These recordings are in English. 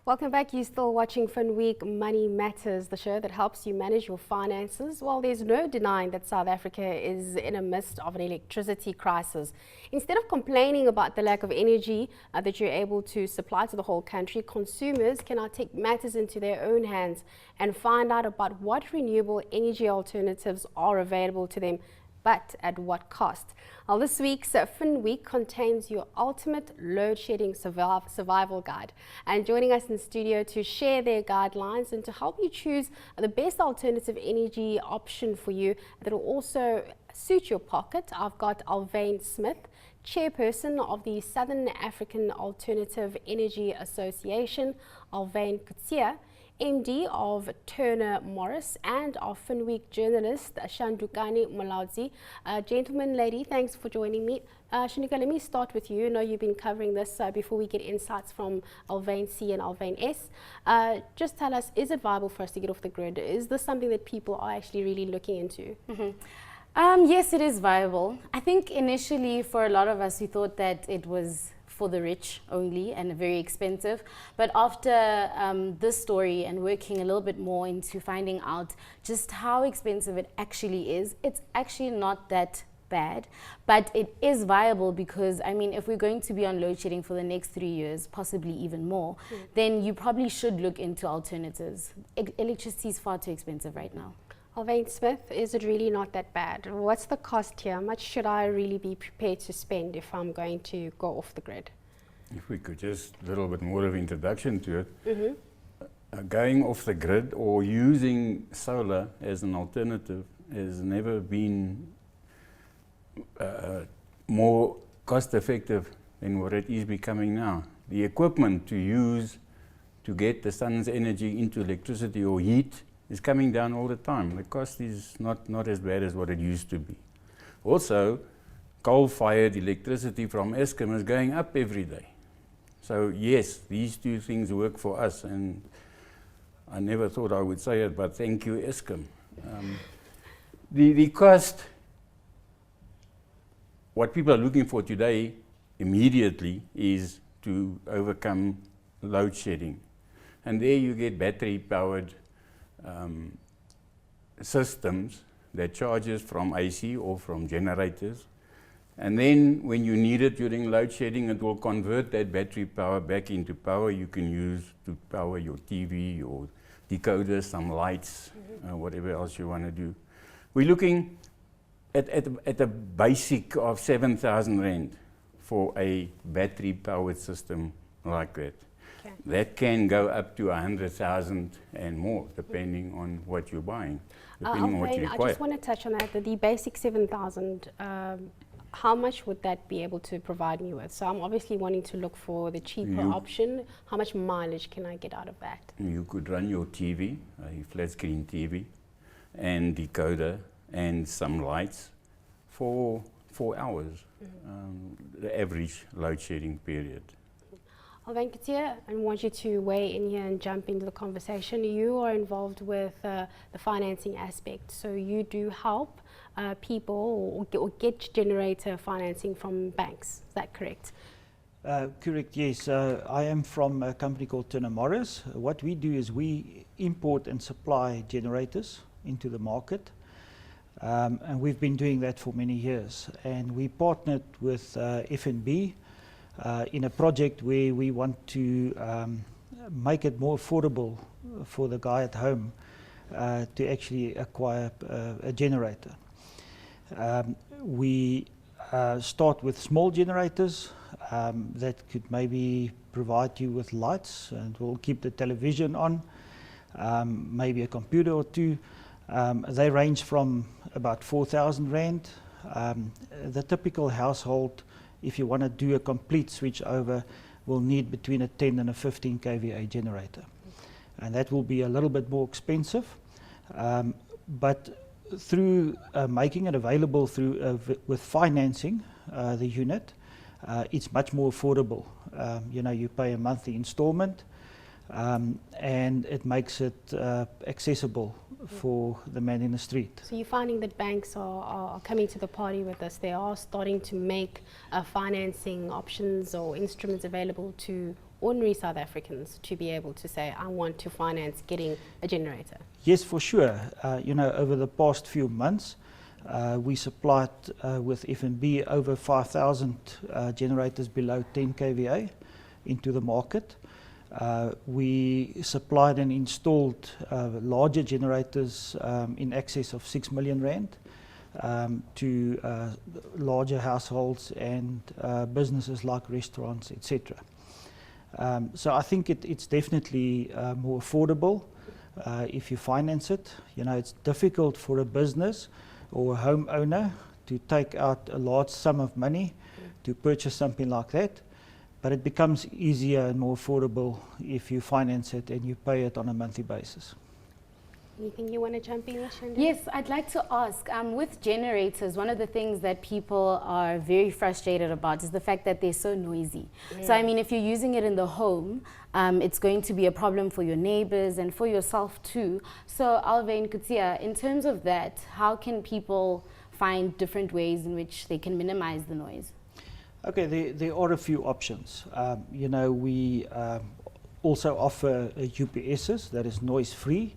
Welcome back. You're still watching Finweek Money Matters, the show that helps you manage your finances. Well, there's no denying that South Africa is in the midst of an electricity crisis. Instead of complaining about the lack of energy that you're able to supply to the whole country, consumers can now take matters into their own hands and find out about what renewable energy alternatives are available to them, but at what cost. Well, this week's Finweek contains your ultimate load-shedding survival guide. And joining us in studio to share their guidelines and to help you choose the best alternative energy option for you that will also suit your pocket, I've got Alwyn Smith, Chairperson of the Southern African Alternative Energy Association, Alwyn Coetsee, MD of Turner Morris, and our Finweek journalist, Shandukani Mulaudzi. Gentlemen, lady, thanks for joining me. Shanduka, let me start with you. I know you've been covering this before we get insights from Alwyn C and Alwyn S. Just tell us, is it viable for us to get off the grid? Is this something that people are actually really looking into? Yes, it is viable. I think initially for a lot of us, we thought that it was for the rich only and very expensive. But after this story and working a little bit more into finding out just how expensive it actually is, it's actually not that bad, but it is viable because, I mean, if we're going to be on load shedding for the next 3 years, possibly even more, then you probably should look into alternatives. Electricity is far too expensive right now. Alwyn Smith, is it really not that bad? What's the cost here? How much should I really be prepared to spend if I'm going to go off the grid? If we could just a little bit more of introduction to it. Going off the grid or using solar as an alternative has never been more cost effective than what it is becoming now. The equipment to use to get the sun's energy into electricity or heat is coming down all the time. The cost is not as bad as what it used to be. Also, coal-fired electricity from Eskom is going up every day. So yes, these two things work for us, and I never thought I would say it, but thank you, Eskom. The cost, what people are looking for today immediately is to overcome load shedding. And there you get battery-powered systems that charges from AC or from generators, and then when you need it during load shedding, it will convert that battery power back into power you can use to power your TV, your decoder, some lights, whatever else you want to do. We're looking at a basic of 7,000 Rand for a battery powered system like that. That can go up to 100,000 and more, depending on what you're buying, depending on what you require. I just want to touch on that. The basic 7,000, how much would that be able to provide me with? So I'm obviously wanting to look for the cheaper option. How much mileage can I get out of that? You could run your TV, a flat screen TV, and decoder, and some lights for 4 hours, the average load shedding period. Alwyn Coetsee, I want you to weigh in here and jump into the conversation. You are involved with the financing aspect, so you do help people or get generator financing from banks. Is that correct? Correct, yes. I am from a company called Turner Morris. What we do is we import and supply generators into the market, and we've been doing that for many years. And we partnered with FNB in a project where we want to make it more affordable for the guy at home to actually acquire a generator. We start with small generators that could maybe provide you with lights and will keep the television on, maybe a computer or two. They range from about 4,000 Rand. The typical household, if you want to do a complete switch over, will need between a 10 and a 15 kVA generator. And that will be a little bit more expensive. But through making it available through with financing the unit, it's much more affordable. You know, you pay a monthly installment, and it makes it accessible for the man in the street. So you're finding that banks are coming to the party with us. They are starting to make financing options or instruments available to ordinary South Africans to be able to say, I want to finance getting a generator? Yes, for sure. Over the past few months, we supplied with FNB over 5,000 generators below 10 kVA into the market. We supplied and installed larger generators in excess of 6 million rand to larger households and businesses like restaurants, etc. So I think it's definitely more affordable if you finance it. It's difficult for a business or a homeowner to take out a large sum of money to purchase something like that. But it becomes easier and more affordable if you finance it and you pay it on a monthly basis. Anything you want to jump in, Shandukani? Yes, I'd like to ask, with generators, one of the things that people are very frustrated about is the fact that they're so noisy. So I mean, if you're using it in the home, it's going to be a problem for your neighbors and for yourself too. So Alwyn Coetsee, in terms of that, how can people find different ways in which they can minimize the noise? Okay, there are a few options. We also offer UPSs that is noise-free.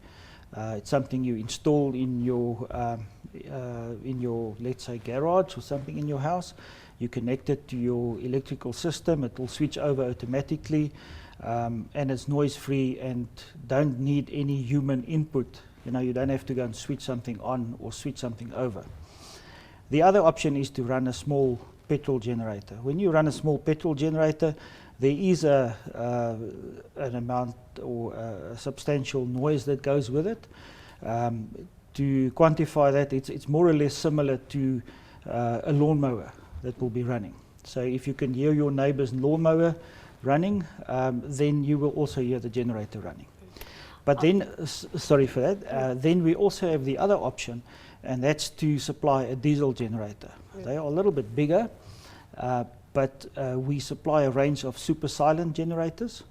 It's something you install in your, let's say, garage or something in your house. You connect it to your electrical system. It will switch over automatically, and it's noise-free and don't need any human input. You don't have to go and switch something on or switch something over. The other option is to run a small petrol generator. When you run a small petrol generator, there is an amount or a substantial noise that goes with it. To quantify that, it's more or less similar to a lawnmower that will be running. So if you can hear your neighbor's lawnmower running, then you will also hear the generator running. But then, sorry for that, then we also have the other option, and that's to supply a diesel generator. They are a little bit bigger, but we supply a range of super silent generators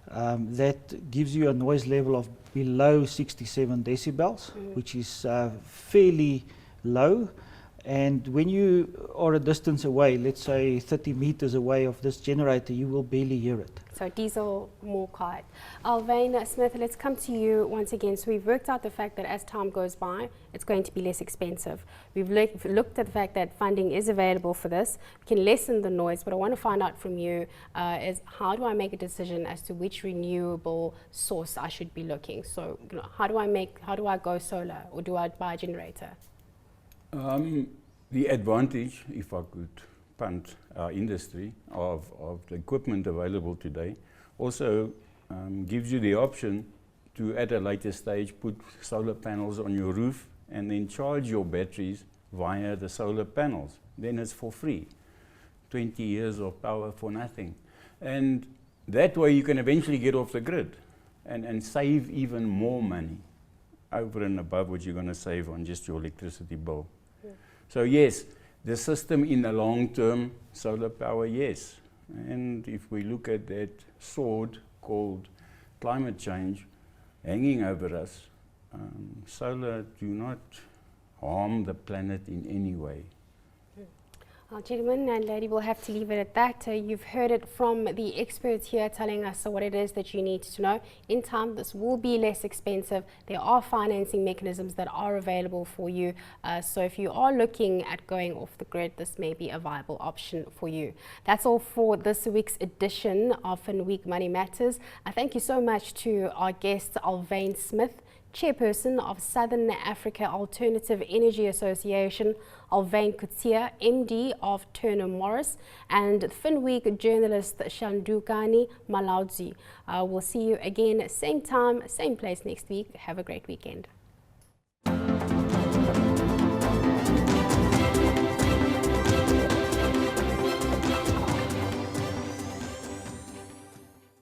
that gives you a noise level of below 67 decibels, which is fairly low. And when you are a distance away, let's say 30 meters away of this generator, you will barely hear it. So diesel, more quiet. Alwyn Smith, let's come to you once again. So we've worked out the fact that as time goes by, it's going to be less expensive. We've looked at the fact that funding is available for this. We can lessen the noise, but I want to find out from you is how do I make a decision as to which renewable source I should be looking? So how do I go solar, or do I buy a generator? The advantage, if I could punt our industry, of the equipment available today also gives you the option to, at a later stage, put solar panels on your roof and then charge your batteries via the solar panels. Then it's for free. 20 years of power for nothing. And that way you can eventually get off the grid and save even more money over and above what you're going to save on just your electricity bill. So yes, the system in the long term, solar power, yes. And if we look at that sword called climate change hanging over us, solar do not harm the planet in any way. Well, gentlemen and lady, we'll have to leave it at that. You've heard it from the experts here telling us what it is that you need to know. In time, this will be less expensive. There are financing mechanisms that are available for you. So if you are looking at going off the grid, this may be a viable option for you. That's all for this week's edition of Finweek Money Matters. Thank you so much to our guest, Alwyn Smith, Chairperson of Southern Africa Alternative Energy Association, Alwyn Coetsee, MD of Turner Morris, and Finweek journalist Shandukani Mulaudzi. We'll see you again, same time, same place next week. Have a great weekend.